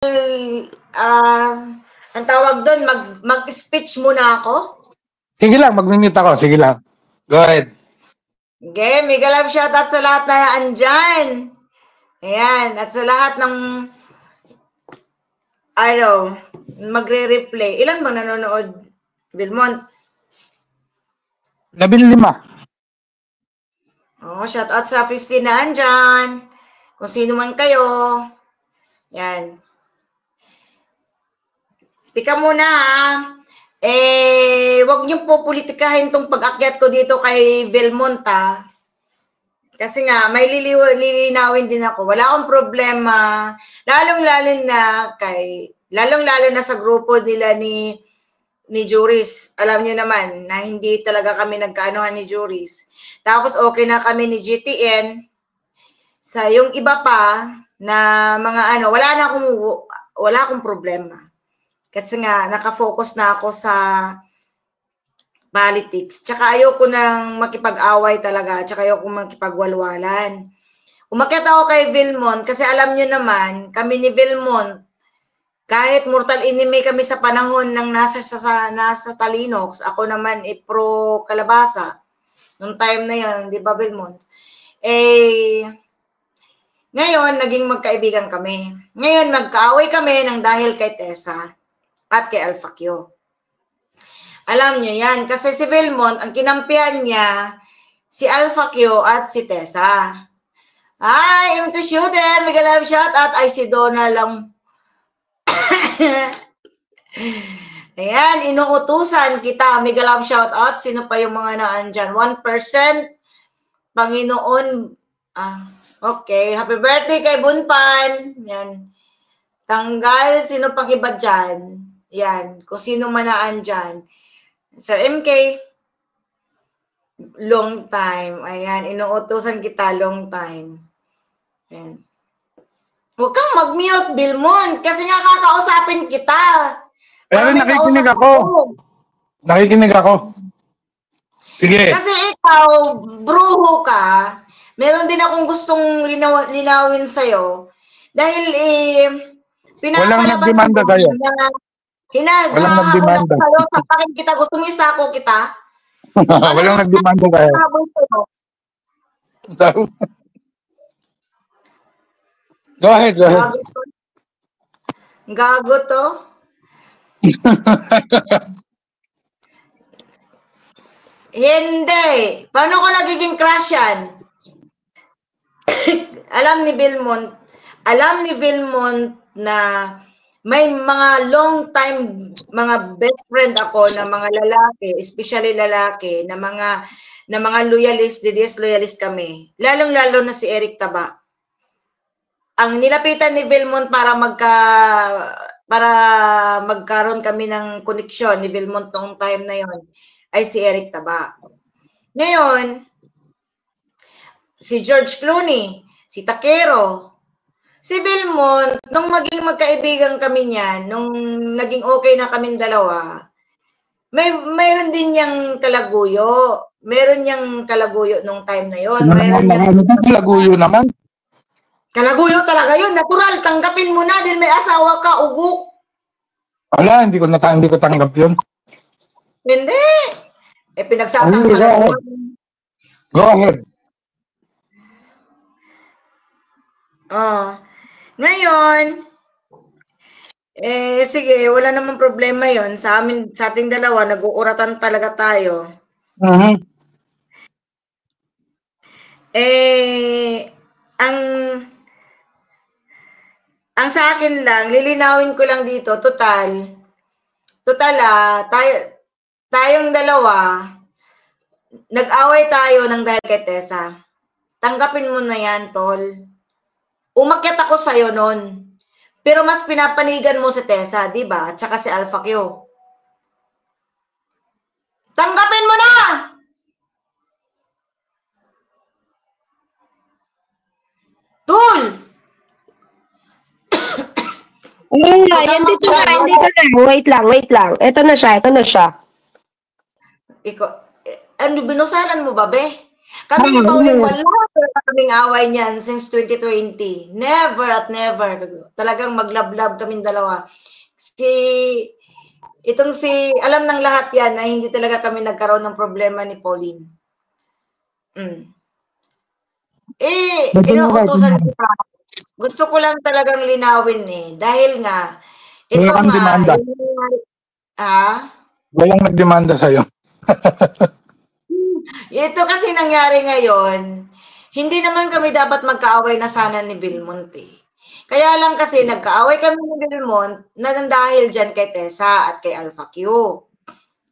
ah, ang tawag doon, mag-speech muna ako? Sige lang, mag-mute ako. Sige lang. Go ahead. Okay, mega love shoutout sa lahat na andyan. Ayan, at sa lahat ng magre-replay. Ilan bang nanonood, Vilmont? 15. Oh, shoutout sa 15 na andyan. Kung sino man kayo. Yan. Tika muna ha. Wag niyo po politikahin tong pag-akyat ko dito kay Vilmont ha. Kasi nga, may lilinawin din ako. Wala akong problema. Lalong-lalo na sa grupo nila ni Juris. Alam niyo naman na hindi talaga kami nagkaanohan ni Juris. Tapos okay na kami ni GTN. Sa yung iba pa na mga wala akong problema. Kasi nga, nakafocus na ako sa politics. Tsaka ayoko nang makipag-away talaga. Tsaka ayoko makipagwalwalan. Umakyat ako kay Vilmont kasi alam nyo naman, kami ni Vilmont, kahit mortal enemy kami sa panahon ng nasa Talinox, ako naman pro Kalabasa. Nung time na yun, di ba Vilmont? Ngayon, naging magkaibigan kami. Ngayon, magkaaway kami ng dahil kay Tessa at kay Alpha Q. Alam niyo yan, kasi si Vilmont, ang kinampihan niya, si Alpha Q at si Tessa. Hi, M2 Shooter, mega love shout out. Ay, si Donna lang. Ayan, inuutusan kita, mega love shout out. Sino pa yung mga naandyan? 1%, Panginoon. Okay, happy birthday kay Bunpan. Yan. Tanggal, sino pang iba dyan? Yan, kung sino man naandyan. Sir MK, long time. Ayan, inuutosan kita long time. Ayan. Huwag kang mag-mute, Vilmont, kasi nga kakausapin kita. Pero nakikinig ako. Nakikinig ako. Sige. Kasi ikaw, bruho ka, meron din akong gustong linawin sa'yo. Dahil walang nagdemanda sa'yo. Walang nagdemanda. Sapakin kita, gusto mo isako kita? Walang nagdemanda sa'yo. Go ahead, go ahead. Gago to? Hindi. Paano ko nagiging crush yan? Alam ni Vilmont na may mga long time, mga best friend ako na mga lalaki, especially lalaki, na mga loyalist, loyalist kami. Lalong-lalo na si Eric Taba. Ang nilapitan ni Vilmont para magkaroon kami ng koneksyon ni Vilmont noong time na yon ay si Eric Taba. Ngayon, si George Clooney, si Takero, si Vilmont, nung maging magkaibigan kami niyan, nung naging okay na kaming dalawa, mayroon din niyang kalaguyo. Meron niyang kalaguyo nung time na yon. Kalaguyo naman? Kalaguyo talaga yun. Natural, tanggapin mo na dahil may asawa ka, ugok. Wala, hindi ko tanggap yun. Hindi. Pinagsasangkalan mo. Go ahead. Ngayon, sige, wala namang problema yon. Sa ating dalawa, nag-uuratan talaga tayo. Ang sa akin lang, lilinawin ko lang dito, total tayong dalawa, nag-away tayo ng dahil kay Tessa. Tanggapin mo na yan, tol. Umakyat ako sa'yo nun. Pero mas pinapanigan mo si Tessa, di ba? At saka si Alpha Q. Tanggapin mo na! Tol! Yan dito na. Wait lang. Ito na siya. Ano, binusalan mo ba, be? Kami ni Pauline, wala kaming away niyan since 2020. Never at never. Talagang mag-love-love kaming dalawa. Alam ng lahat yan na hindi talaga kami nagkaroon ng problema ni Pauline. Inuutosan kita. Gusto ko lang talagang linawin dahil nga, ito Walang demanda. Walang nagdemanda sa'yo. Ito kasi nangyari ngayon, hindi naman kami dapat magkaaway na sana ni Belmont Kaya lang kasi nagkaaway kami ni Belmont na dahil dyan kay Tessa at kay Alpha Q.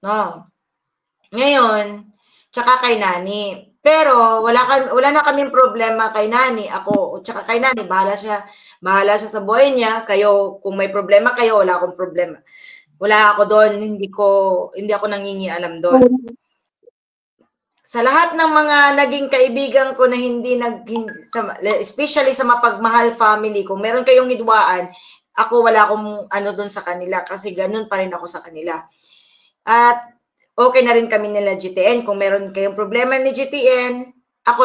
No? Ngayon, tsaka kay Nani. Pero wala na kaming problema kay Nani. Ako, tsaka kay Nani, bahala siya sa buhay niya. Kayo, kung may problema kayo, wala akong problema. Wala ako doon, hindi ako nangingialam doon. Sa lahat ng mga naging kaibigan ko na especially sa mapagmahal family, kung meron kayong hidwaan, ako wala akong doon sa kanila kasi ganun pa rin ako sa kanila. At okay na rin kami nila GTN. Kung meron kayong problema ni GTN,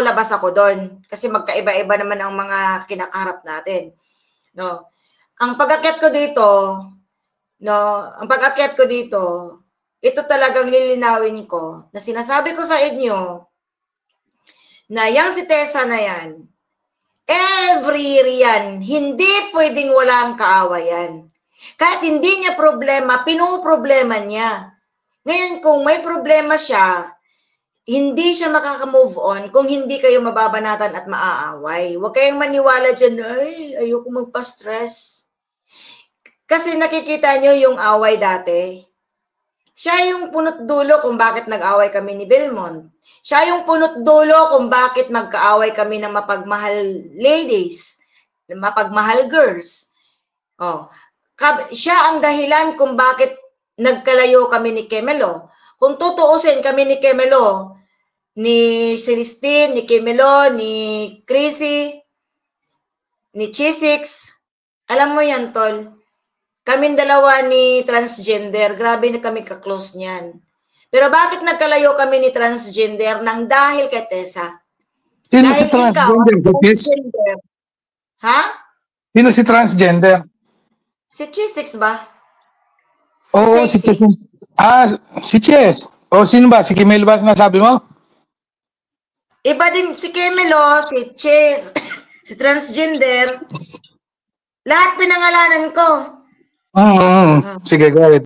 labas ako doon. Kasi magkaiba-iba naman ang mga kinakaharap natin. No? Ang pag-akyat ko dito, ito talagang lilinawin ko na sinasabi ko sa inyo na yang si Tessa na yan, every year yan, hindi pwedeng walang kaawayan. Kahit hindi niya problema, pinoproblema niya. Ngayon, kung may problema siya, hindi siya makaka-move on kung hindi kayo mababanatan at maaaway. Huwag kayong maniwala dyan, ayoko magpa-stress. Kasi nakikita nyo yung away dati. Siya yung punot dulo kung bakit nag-away kami ni Belmont. Siya yung punot dulo kung bakit magkaaway kami ng mapagmahal ladies, mapagmahal girls. Siya ang dahilan kung bakit nagkalayo kami ni Kemelo. Kung tutuusin kami ni Kemelo, ni Celestine, ni Kemelo, ni Chrissy, ni Chisix, alam mo yan, Tol. Kaming dalawa ni transgender, grabe na kami ka-close niyan. Pero bakit nagkalayo kami ni transgender nang dahil kay Tessa? Sino si transgender? Ha? Sino si transgender? Si Chisix ba? Oo, si Chess. Si Chess. Sino ba? Si Kimelo ba sinasabi mo? Iba din si Kimelo, si Chess, si transgender. Lahat pinangalanan ko. Sige, go ahead.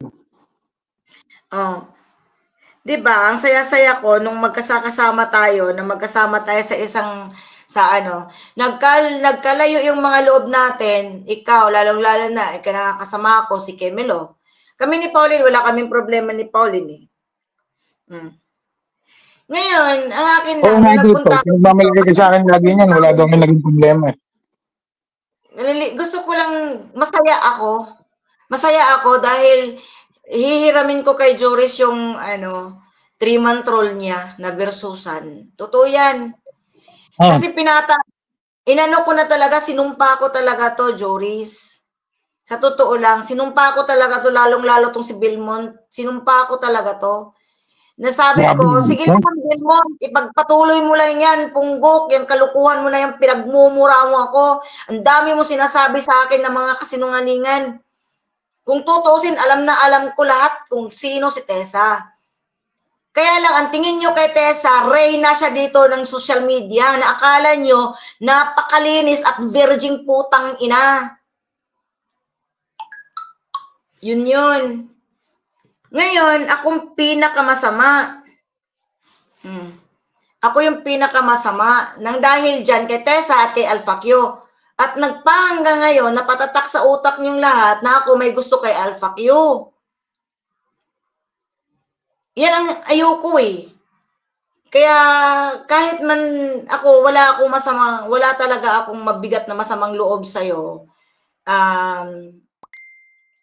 Diba, ang saya-saya ko nung magkasama tayo nagkalayo yung mga loob natin, ikaw, lalong-lalo na, nakakasama ko si Kemelo. Kami ni Pauline, wala kaming problema ni Pauline Ngayon, ang akin lang, nagpunta ako. Nagmamalagay sa akin lagi niyan, wala daw may naging problema. Gusto ko lang, Masaya ako dahil hihiramin ko kay Joris yung 3-month roll niya na versusan. Totoo yan. Kasi sinumpa ko talaga to, Joris. Sa totoo lang, sinumpa ko talaga to, lalong-lalo tong si Belmont. Sinumpa ko talaga to. Nasabi ko, sige lang, Belmont, ipagpatuloy mo lang yan, punggok, yung kalukuhan mo na yung pinagmumura mo ako. Ang dami mo sinasabi sa akin ng mga kasinungalingan. Kung tutuusin, alam na alam ko lahat kung sino si Tessa. Kaya lang, ang tingin nyo kay Tessa, reyna siya dito ng social media, na akala nyo, napakalinis at virgin putang ina. Yun. Ngayon, akong pinakamasama. Ako yung pinakamasama nang dahil dyan kay Tessa at kay Alpha Q. At nagpahanggang ngayon, napatatak sa utak niyong lahat na ako may gusto kay Alpha Q. Yan ang ayoko Kaya kahit man ako, wala talaga akong mabigat na masamang loob sa'yo,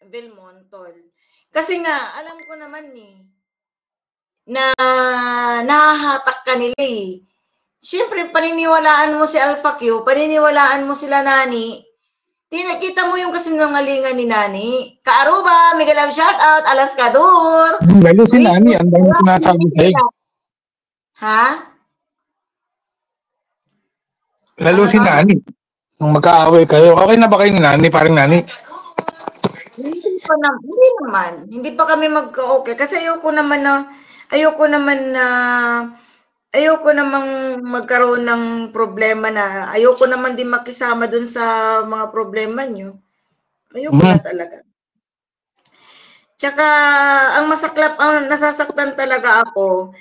Belmontol. Kasi nga, alam ko naman na nahahatak ka nila Siyempre, paniniwalaan mo si Alpha Q, paniniwalaan mo sila Nani. Tinakita mo yung kasinungalingan ni Nani. Kaaruba, Miguel Love shoutout, Alaskador. Lalo si Nani, ang dami sinasabi sa'yo. Ha? Lalo si Nani. Nung magkaaway kayo. Okay na ba kayo ni Nani, parang Nani? Hindi naman. Hindi pa kami magka-okay. Kasi ayoko namang magkaroon ng problema na ayoko naman din makisama dun sa mga problema nyo. Ayoko na talaga. Tsaka, ang nasasaktan talaga ako,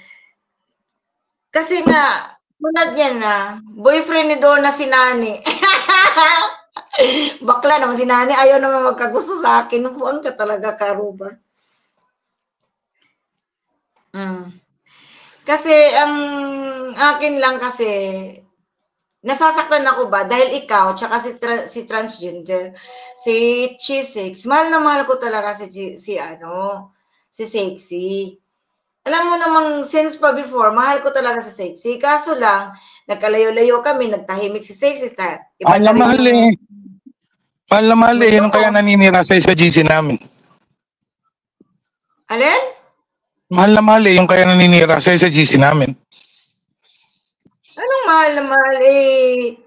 kasi nga, tulad yan na, boyfriend ni Donna si Nani. Bakla naman si Nani, ayaw naman magkagusto sa akin. Nupuan ka talaga, Karuba. Kasi, ang akin lang kasi, nasasaktan ako ba? Dahil ikaw, tsaka si transgender, si Chisix, mahal na mahal ko talaga si Sexy. Alam mo namang, since pa before, mahal ko talaga si Sexy. Kaso lang, nagkalayo-layo kami, nagtahimik si Sexy. Mahal na mahal eh. Mahal na mahal eh. Yun kaya naninira sa GC namin. Alin? Mahal na mahal eh. Yung kaya naninira sa GC namin. Anong mahal na mahal eh?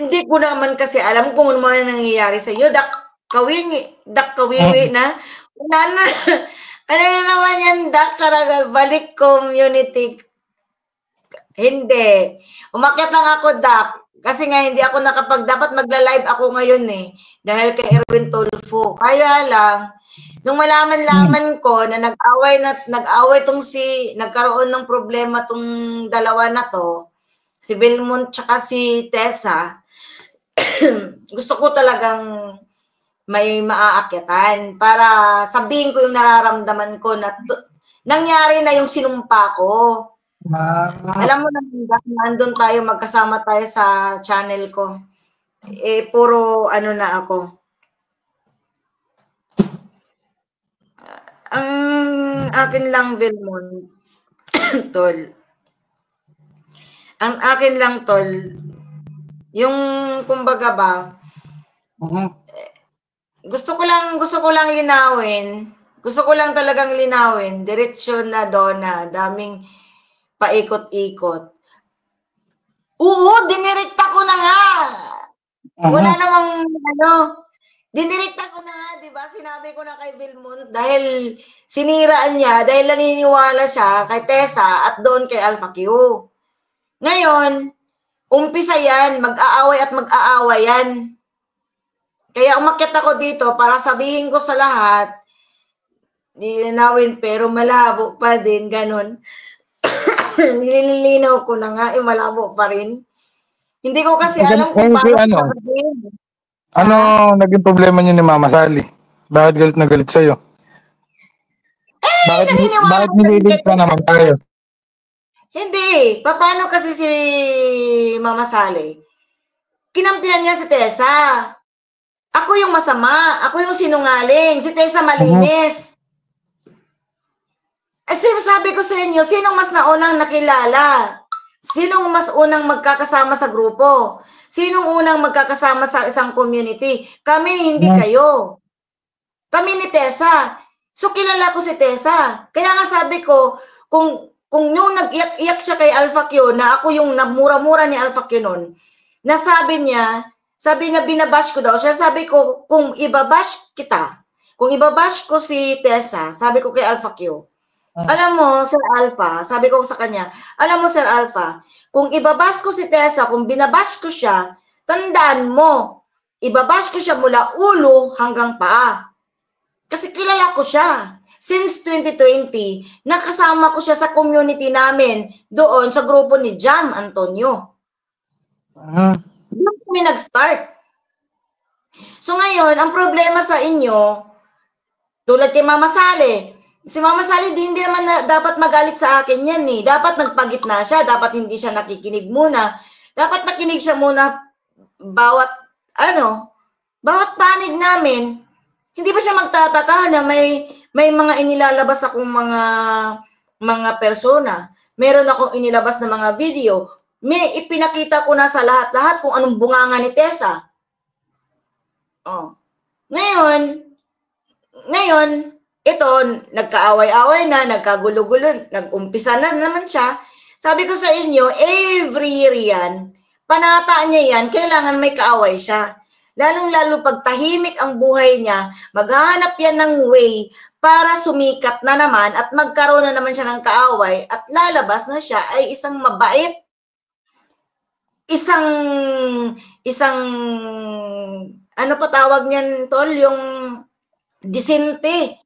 Hindi ko naman kasi alam kung ano man nangyayari sa iyo. Kawiwi na. Ano na naman yan, talaga, balik community. Hindi. Umakyat lang ako, kasi nga hindi ako dapat magla-live ako ngayon eh. Dahil kay Erwin Tulfo. Kaya lang, nung malaman ko na nagkaroon ng problema tong dalawa na to, si Belmont tsaka si Tessa, gusto ko talagang may maaakyatan para sabihin ko yung nararamdaman ko na nangyari na yung sinumpa ko. Alam mo naman, nandun tayo, magkasama tayo sa channel ko. Eh, puro ano na ako. Ang akin lang, Belmont, tol. Ang akin lang, tol, yung kumbaga ba, gusto ko lang linawin. Gusto ko lang talagang linawin. Diretsyon na Donna. Daming paikot-ikot. Oo, dinirekta ko na nga. Wala namang dinirekta ko na nga, di ba? Sinabi ko na kay Belmont dahil siniraan niya, dahil naniniwala siya kay Tessa at doon kay Alpha Q. Ngayon, umpisa yan, mag-aaway at mag-aaway yan. Kaya umakyat ako dito para sabihin ko sa lahat, nilinawin pero malabo pa din, ganun. Nililinaw ko na nga, malabo pa rin. Hindi ko kasi alam kung paano sabihin. Ano naging problema niyo ni Mama Sally? Bakit galit na galit sa'yo? Bakit nililig ka naman tayo? Hindi. Paano kasi si Mama Sally? Kinampihan niya si Tessa. Ako yung masama. Ako yung sinungaling. Si Tessa malinis. Sabi ko sa inyo, sinong mas naunang nakilala? Sinong mas unang magkakasama sa grupo? Sinong unang magkakasama sa isang community? Kami, hindi kayo. Kami ni Tessa. So, kilala ko si Tessa. Kaya nga sabi ko, kung nung nag-iyak siya kay Alpha Q, na ako yung namura-mura ni Alpha Q nun, nasabi niya, binabash ko daw siya, sabi ko, kung ibabash ko si Tessa, sabi ko kay Alpha Q, alam mo, Sir Alpha, sabi ko sa kanya, alam mo, Sir Alpha, kung ibabash ko si Tessa, kung binabash ko siya, tandaan mo, ibabash ko siya mula ulo hanggang paa. Kasi kilala ko siya. Since 2020, nakasama ko siya sa community namin, doon sa grupo ni Jam Antonio. Doon kami nag-start. So ngayon, ang problema sa inyo, tulad kay Mama Sally, si Mama Sally hindi naman dapat magalit sa akin yan eh. Dapat nagpagitna siya, dapat hindi siya nakikinig muna. Dapat nakinig siya muna bawat panig namin. Hindi ba siya magtataka na may mga inilalabas akong mga persona. Meron akong inilabas na mga video. May ipinakita ko na sa lahat-lahat kung anong bunganga ni Tessa. Oh. Ngayon, ito, nagkaaway-away na, nagkagulo-gulo, nag-umpisa na naman siya. Sabi ko sa inyo, every year yan, panata niya yan, kailangan may kaaway siya. Lalong-lalo pag tahimik ang buhay niya, maghahanap yan ng way para sumikat na naman at magkaroon na naman siya ng kaaway at lalabas na siya ay isang mabait, isang ano pa tawag niyan, tol, yung disente.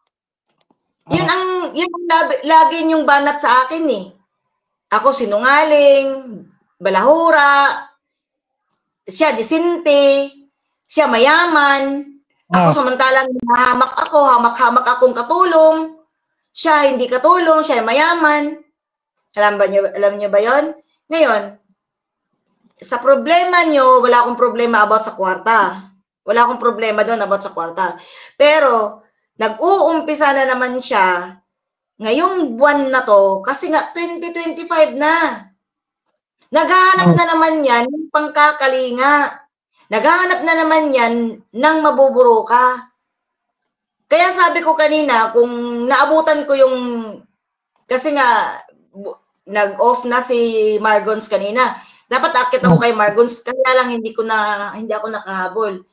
Yun ang lagi niyong banat sa akin eh. Ako sinungaling, balahura, siya disente, siya mayaman. Ako samantalang hamak-hamak akong katulong. Siya hindi katulong, siya mayaman. Alam niyo ba 'yon? Ngayon, sa problema niyo, wala akong problema about sa kwarta. Wala akong problema doon about sa kwarta. Pero nag-uumpisa na naman siya ngayong buwan na to kasi nga 2025 na. Naghahanap na naman yan ng pangkakalinga. Naghahanap na naman yan ng mabuburo ka. Kaya sabi ko kanina, kung naabutan ko yung, kasi nga, nag-off na si Margons kanina. Dapat akit ako kay Margons, kaya lang hindi ako nakahabol.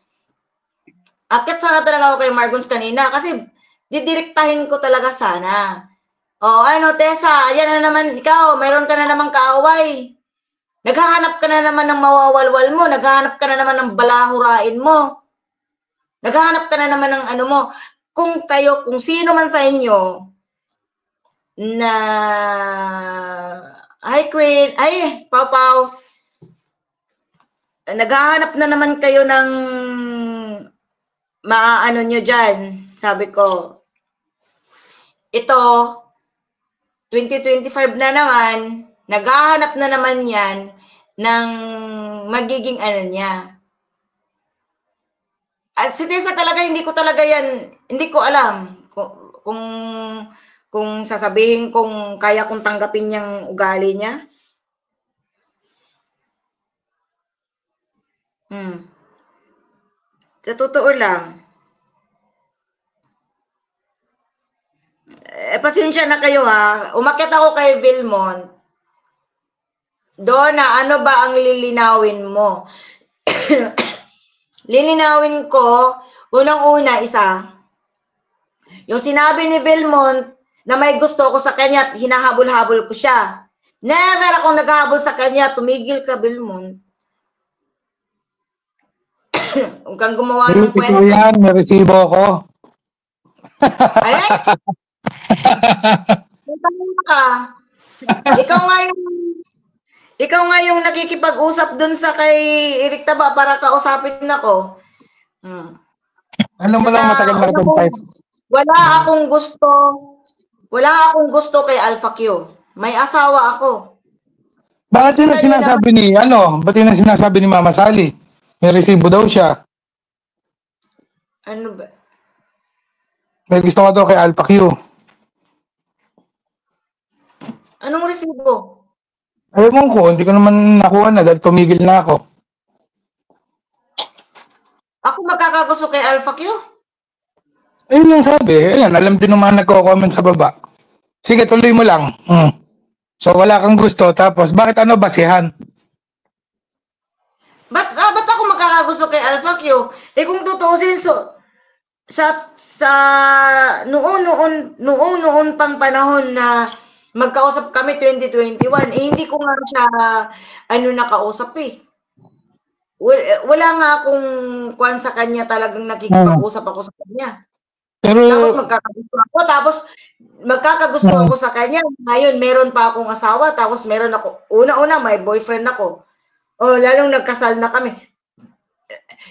Akit sana talaga ako kay Margons kanina, kasi didirektahin ko talaga sana. Tessa, ayan na naman, ikaw, mayroon ka na namang kaaway. Naghahanap ka na naman ng mawawalwal mo. Naghahanap ka na naman ng balahurain mo. Naghahanap ka na naman ng ano mo. Kung sino man sa inyo na, hi Queen, ay, Pau, naghahanap na naman kayo ng maaano nyo dyan. Sabi ko, ito, 2025 na naman, naghahanap na naman yan ng magiging ano niya. At si Tessa talaga, hindi ko alam kung sasabihin kung kaya kong tanggapin yung ugali niya. Sa totoo lang. Pasensya na kayo ha. Umakyat ako kay Vilmont. Donna, ano ba ang lilinawin mo? Lilinawin ko, unang-una isa, yung sinabi ni Vilmont na may gusto ko sa kanya at hinahabol-habol ko siya. Never akong naghahabol sa kanya. Tumigil ka, Vilmont. Huwag kang gumawa ng kwento. Yan, may resibo ako. Ay? Ka. Ikaw nga yung nakikipag-usap dun sa kay Eric Taba para kausapin ako. Alam mo lang, matagal na itong type. Wala akong gusto kay Alpha Q. May asawa ako. Bakit yun ang sinasabi ba't yun ang sinasabi ni Mama Sally? May resibo daw siya. Ano ba? May gusto ka daw kay Alpha Q. Anong resibo? Ayaw ko, hindi ko naman nakuha na dahil tumigil na ako. Ako magkakagusto kay Alpha Q? Ayun lang sabi. Ayan, alam din naman nagko-comment sa baba. Sige, tuloy mo lang. So, wala kang gusto. Tapos, bakit basihan? Ba't ako magkakagusto kay Alpha Q? Kung tutusin, sa noon pang panahon na magkausap kami 2021, hindi ko nga siya nakausap eh. Wala nga akong kuwan sa kanya, talagang nakikipag-usap ako sa kanya. Pero, tapos magkakagusto ako sa kanya. Ngayon, meron pa akong asawa, tapos meron ako, una-una may boyfriend ako. Lalong nagkasal na kami.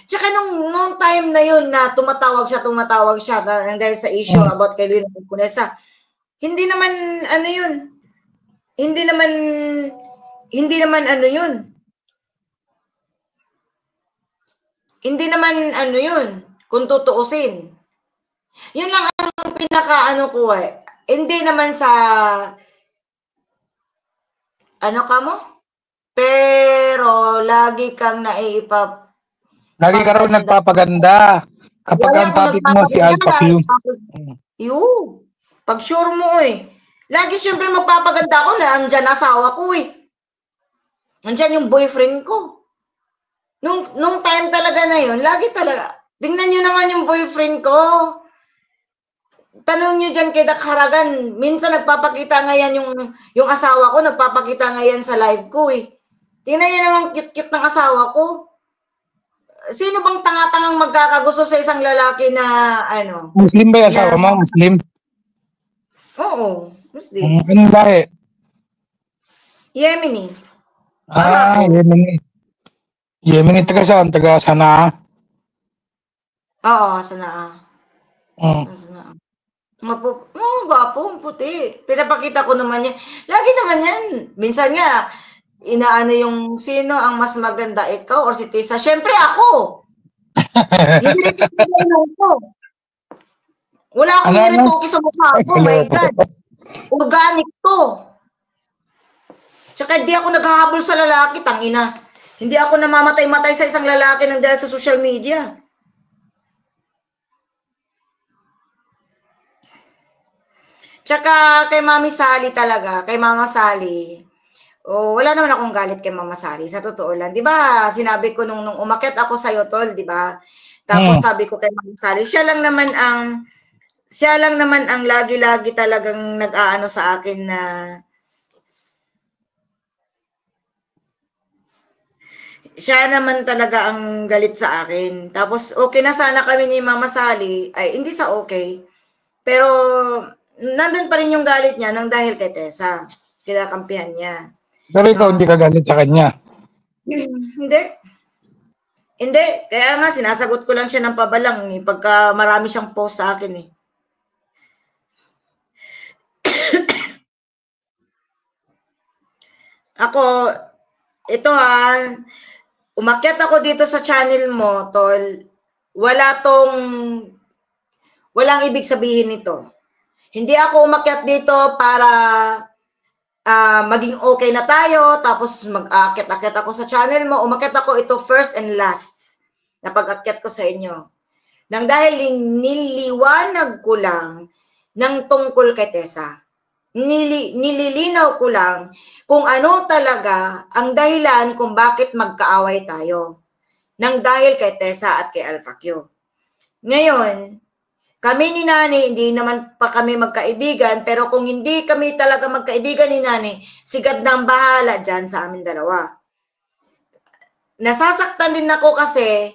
Tsaka nung time na yun na tumatawag siya dahil sa issue about kay Lina Conesa. Hindi naman yun, kung tutuusin. Yun lang ang pinaka ko eh. Hindi naman sa ka mo? Pero lagi kang lagi ka raw nagpapaganda. Kapag ang topic mo si Alpha Q. Pag sure mo eh. Lagi siyempre magpapaganda ako na andyan asawa ko eh. Andyan yung boyfriend ko. Nung time talaga na yun, lagi talaga. Tingnan nyo naman yung boyfriend ko. Tanong nyo dyan kay Dak Haragan, minsan nagpapakita nga yan yung asawa ko, nagpapakita nga yan sa live ko eh. Tingnan nyo naman cute-cute ng asawa ko. Sino bang tanga-tangang magkakagusto sa isang lalaki na ano? Muslim ba yung asawa mo? Muslim? Oo, Muslim. Anong lahi? Yemeni. Yemeni. Yemeni, taga saan? Taga Sanaa? Oo, Sanaa. Sanaa. Gwapo, puti. Pinapakita ko naman yan. Lagi naman yan. Minsan nga, inaano yung sino ang mas maganda, ikaw or si Tisa. Siyempre ako. Hindi ko. Wala akong nirituki sa mukha ko. My God. Organic to. Tsaka hindi ako naghahabol sa lalaki, tangina. Hindi ako namamatay-matay sa isang lalaki nang dahil sa social media. Tsaka kay Mami Sally talaga, kay Mama Sally. Wala naman akong galit kay Mama Sally, sa totoo lang. 'Di ba? Sinabi ko nung umakyat ako sa tol, 'di ba? Tapos sabi ko kay Mama Sally, siya lang naman ang lagi-lagi talagang nag-aano sa akin na siya naman talaga ang galit sa akin. Tapos okay na sana kami ni Mama Sally, ay hindi sa okay. Pero nandun pa rin yung galit niya nang dahil kay Tessa. Kinakampihan niya. Pero ikaw hindi ka galit sa kanya? Hindi. Kaya nga sinasagot ko lang siya ng pabalang pagka marami siyang post sa akin eh. Ako, ito umakyat ako dito sa channel mo, tol. Walang ibig sabihin nito. Hindi ako umakyat dito para maging okay na tayo, tapos mag-akyat-akyat ako sa channel mo. Umakyat ako ito first and last na pag-akyat ko sa inyo. Nang dahil niliwanag ko lang ng tungkol kay Tessa. Nililinaw ko lang kung ano talaga ang dahilan kung bakit magkaaway tayo. Nang dahil kay Tessa at kay Alpha Q. Ngayon, kami ni Nani, hindi naman pa kami magkaibigan, pero kung hindi kami talaga magkaibigan ni Nani, sigad na ang bahala dyan sa amin dalawa. Nasasaktan din ako kasi,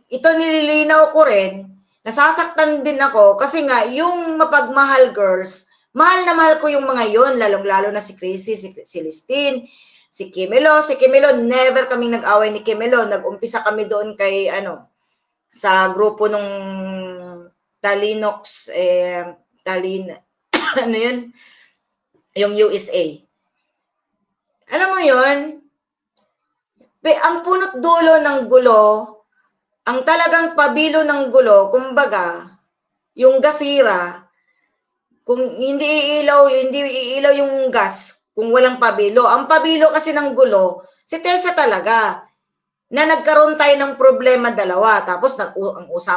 ito nililinaw ko rin, nasasaktan din ako kasi nga, yung mapagmahal girls, mahal na mahal ko yung mga yon, lalong-lalo na si Chrissy, si Celestine, si Kimelo. Si Kimelo, never kaming nag-away ni Kimelo. Nag-umpisa kami doon kay, sa grupo nung Talinox, ano yun? Yung USA. Alam mo yun? Ang punot dulo ng gulo, ang talagang pabilo ng gulo, kumbaga, yung gasira, kung hindi iilaw yung gas, kung walang pabilo. Ang pabilo kasi ng gulo, si Tessa talaga, na nagkaroon tayo ng problema dalawa. Tapos ang usap